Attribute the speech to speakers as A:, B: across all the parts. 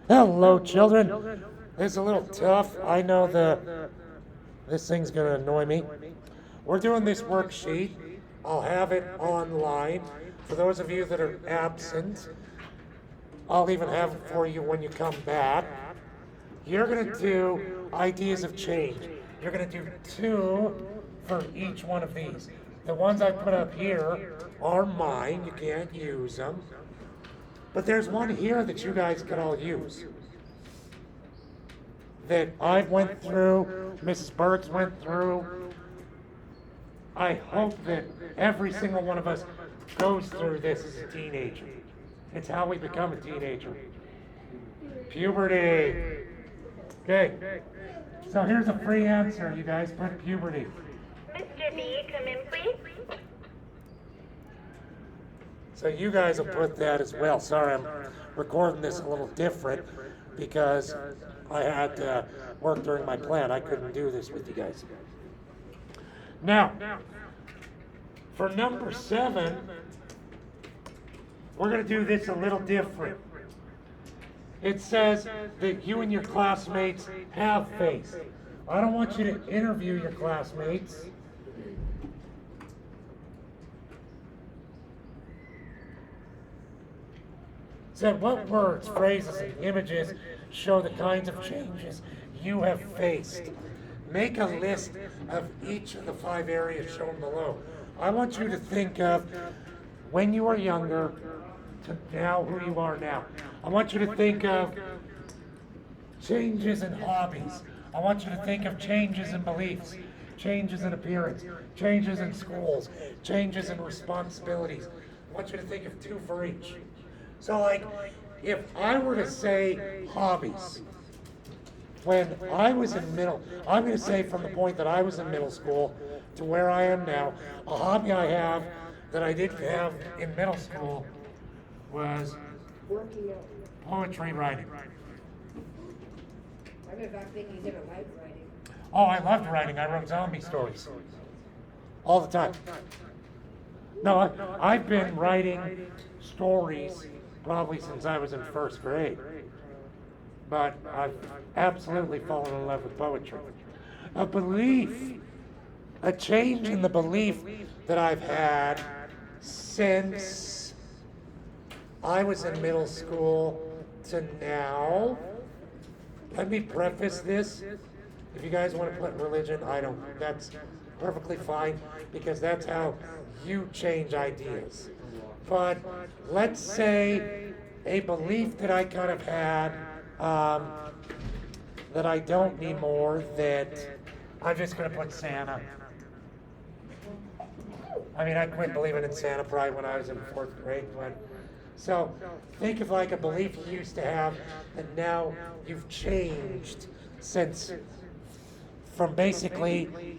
A: Hello, children. This is a little tough. I know this thing's gonna annoy me. We're doing this worksheet. I'll have it online. For those of you that are absent, I'll even have it for you when you come back. You're gonna do ideas of change. You're gonna do two for each one of these. The ones I put up here are mine. You can't use them. But there's one here that you guys could all use. That I went through, Mrs. Burks went through. I hope that every single one of us goes through this as a teenager. It's how we become a teenager. Puberty. Okay. So here's a free answer, you guys. Put puberty.
B: Mr. B, come in, please.
A: So you guys will put that as well. Sorry, I'm recording this a little different because I had to work during my plan. I couldn't do this with you guys. Now, for number 7, we're going to do this a little different. It says that you and your classmates have faced. I don't want you to interview your classmates. Said what words, phrases, and images show the kinds of changes you have faced. Make a list of each of the 5 areas shown below. I want you to think of when you were younger to now who you are now. I want you to think of changes in hobbies. I want you to think of changes in beliefs, changes in appearance, changes in schools, changes in responsibilities. I want you to think of 2 for each. So like, if I were to say hobbies, when I was in I'm going to say from the point that I was in middle school to where I am now, a hobby I have that I didn't have in middle school was poetry writing.
C: I remember back then you never liked writing.
A: Oh, I loved writing. I wrote zombie stories all the time. No, I've been writing stories probably since I was in 1st grade. But I've absolutely fallen in love with poetry. A belief, a change in the belief that I've had since I was in middle school to now. Let me preface this. If you guys want to put religion, that's perfectly fine because that's how you change ideas. But let's say a belief that I kind of had that I don't need more, that I'm just going to put Santa. I mean, I quit believing in Santa probably when I was in 4th grade. So think of like a belief you used to have and now you've changed since from basically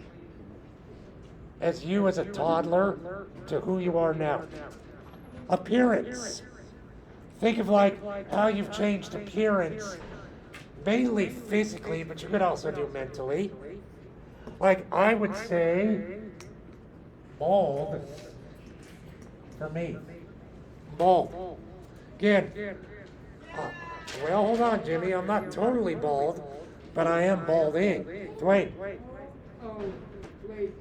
A: as you as a toddler to who you are now. Appearance. Think of like how you've changed appearance, mainly physically, but you could also do mentally. Like I would say, bald for me. Bald. Again, well, hold on, Jimmy. I'm not totally bald, but I am balding. Dwayne.
C: Oh, wait.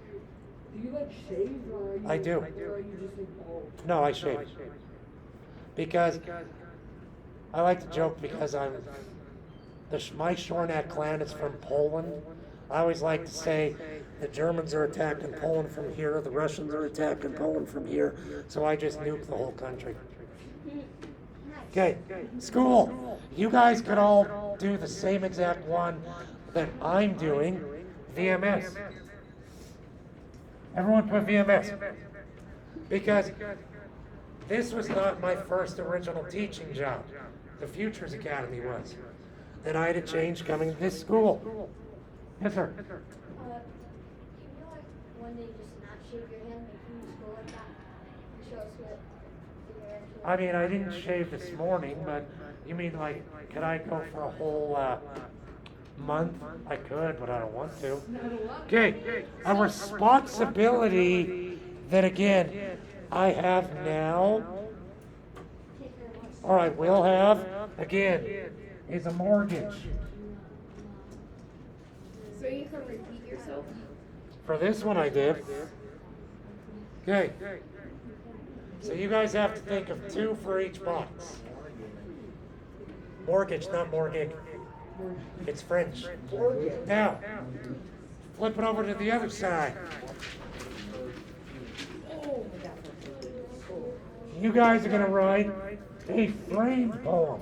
C: Do you like shave or are you,
A: I do.
C: Or are you just like bald?
A: No, I shave. Because I like to joke because my Shornak clan is from Poland. I always like to say the Germans are attacking Poland from here, the Russians are attacking Poland from here, so I just nuke the whole country. Okay, school. You guys could all do the same exact one that I'm doing, VMS. Everyone put VMS. Because this was not my first original teaching job. The Futures Academy was. And I had to change coming to this school. Yes, sir.
D: Can you like one day just not shave your head, make you just go like that and show us what your actual...
A: I mean, I didn't shave this morning, but you mean like, could I go for a whole month? I could, but I don't want to. Okay, a responsibility that again, I have now, or I will have, again, is a mortgage.
E: So you can repeat yourself?
A: For this one I did. Okay. So you guys have to think of 2 for each box. Mortgage, not mortgage. It's French. Now, flip it over to the other side. You guys are gonna write a framed poem.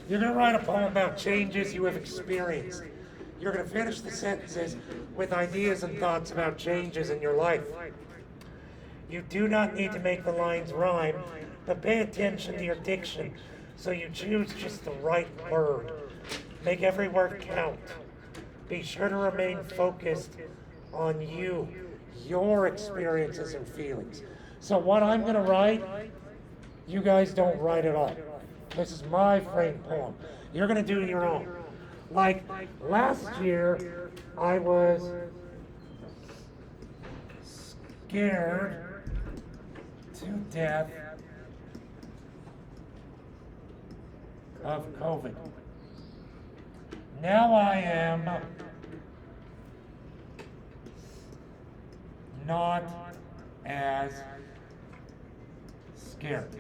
A: You're gonna write a poem about changes you have experienced. You're gonna finish the sentences with ideas and thoughts about changes in your life. You do not need to make the lines rhyme, but pay attention to your diction so you choose just the right word. Make every word count. Be sure to remain focused on you, your experiences and feelings. So what I'm gonna write, you guys don't write at all. This is my framed poem. You're gonna do your own. Like last year, I was scared to death of COVID. Now I am not as scared.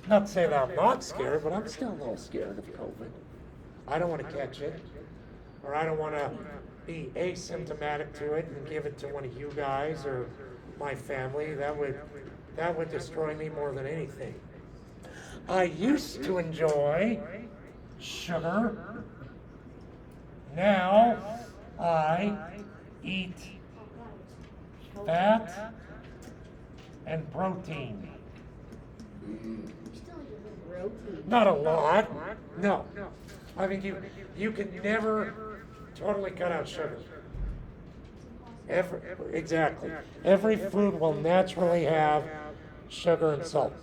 A: Not to say that I'm not scared, but I'm still a little scared of COVID. I don't want to catch it, or I don't want to be asymptomatic to it and give it to one of you guys or my family. That would destroy me more than anything. I used to enjoy sugar. Now I eat fat and protein. Not a lot. No. I mean, you can never totally cut out sugar. Exactly. Every food will naturally have sugar and salt.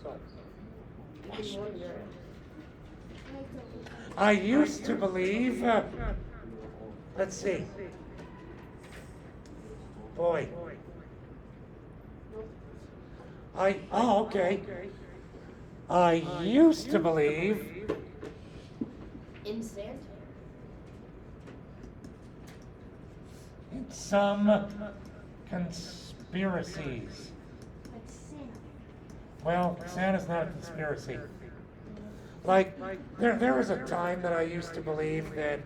A: I used to believe, let's see. Boy. Okay. I used to believe
E: In Santa?
A: in some conspiracies.
D: Like Santa.
A: Well, Santa's not a conspiracy. Like, there was a time that I used to believe that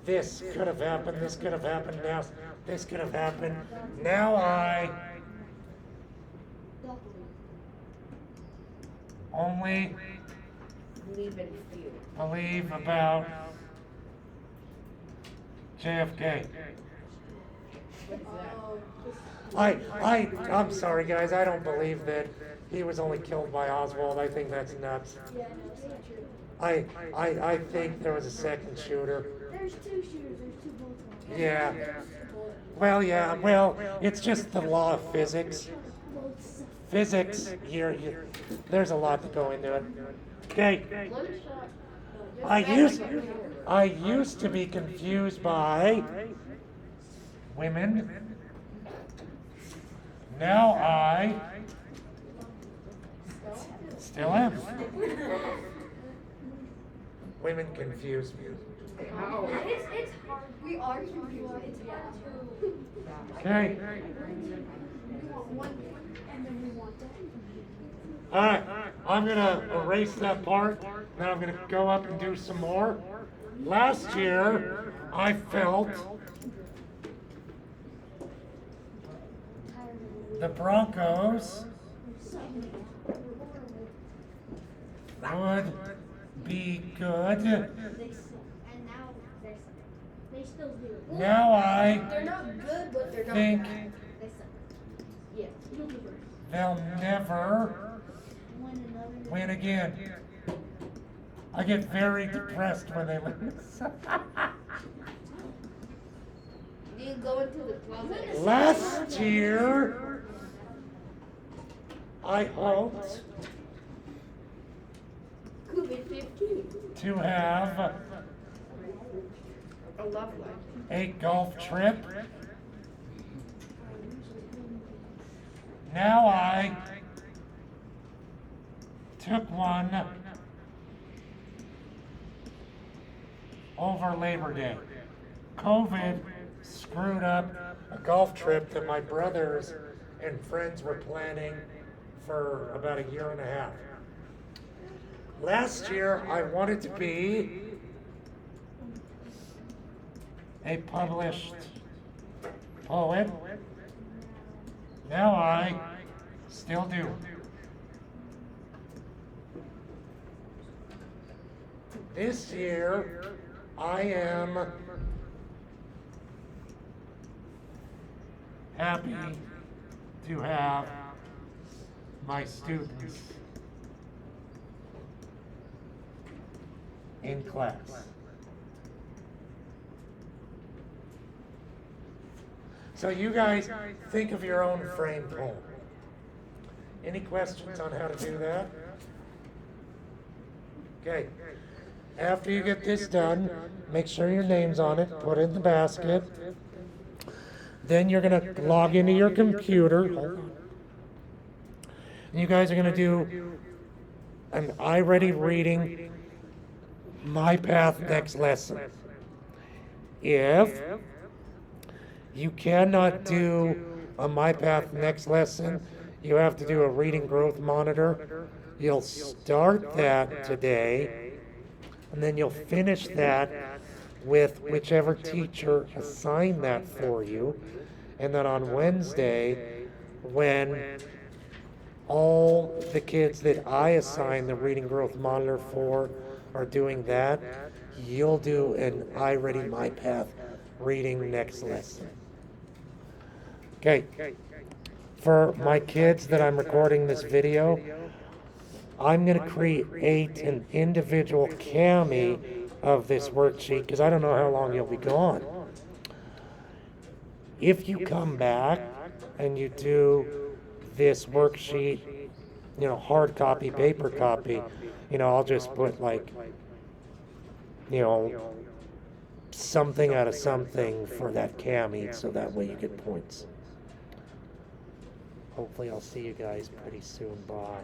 A: this could have happened, this could have happened, now this could have happened. Now I only
E: Believe in fear.
A: believe about JFK.
E: What's that?
A: I'm sorry guys, I don't believe that he was only killed by Oswald. I think that's nuts.
D: Yeah, no, it's not true.
A: I think there was a second shooter.
D: There's 2 shooters, there's 2 bullets.
A: Yeah. Well, it's just the law of physics. Physics, there's a lot to go into it. Okay,
E: One shot.
A: I used to be confused by women. Now I still am. Women confuse me.
D: It's hard. We are confused. Yeah.
A: Okay.
D: We want one, and then we want that.
A: All right, I'm gonna erase that part. Then I'm gonna go up and do some more. Last year, I felt the Broncos would be good.
D: And now they're suck. They still do.
A: Now I
E: They're not good, but they're not
A: think
E: bad.
D: They suck.
E: Yeah.
A: they'll never win again. I get very depressed when they lose.
E: You go into the closet.
A: Last year, I hoped
E: COVID-15.
A: to have
E: A love life.
A: a golf trip. Now I took one over Labor Day. COVID screwed up a golf trip that my brothers and friends were planning for about a year and a half. Last year, I wanted to be a published poet. Now I still do. This year, I am happy to have my students in class. So you guys think of your own framed poem. Any questions on how to do that? Okay. After you get this done, make sure your name's on it, put it in the basket. Then you're gonna log into your computer. Hold on. And you guys are gonna do an iReady reading, My Path Next Lesson. If you cannot do a My Path Next Lesson, you have to do a reading growth monitor. You'll start that today, and then you'll finish that with whichever teacher assigned that for you. And then on Wednesday, when all the kids that I assign the reading growth monitor for are doing that, you'll do an iReady My Path reading next lesson. Okay. For my kids that I'm recording this video, I'm going to create an individual cami of this worksheet because I don't know how long you'll be gone. If you come back and you do this worksheet, hard copy, paper copy, I'll just put like, something out of something for that cami so that way you get points. Hopefully I'll see you guys pretty soon. Bye.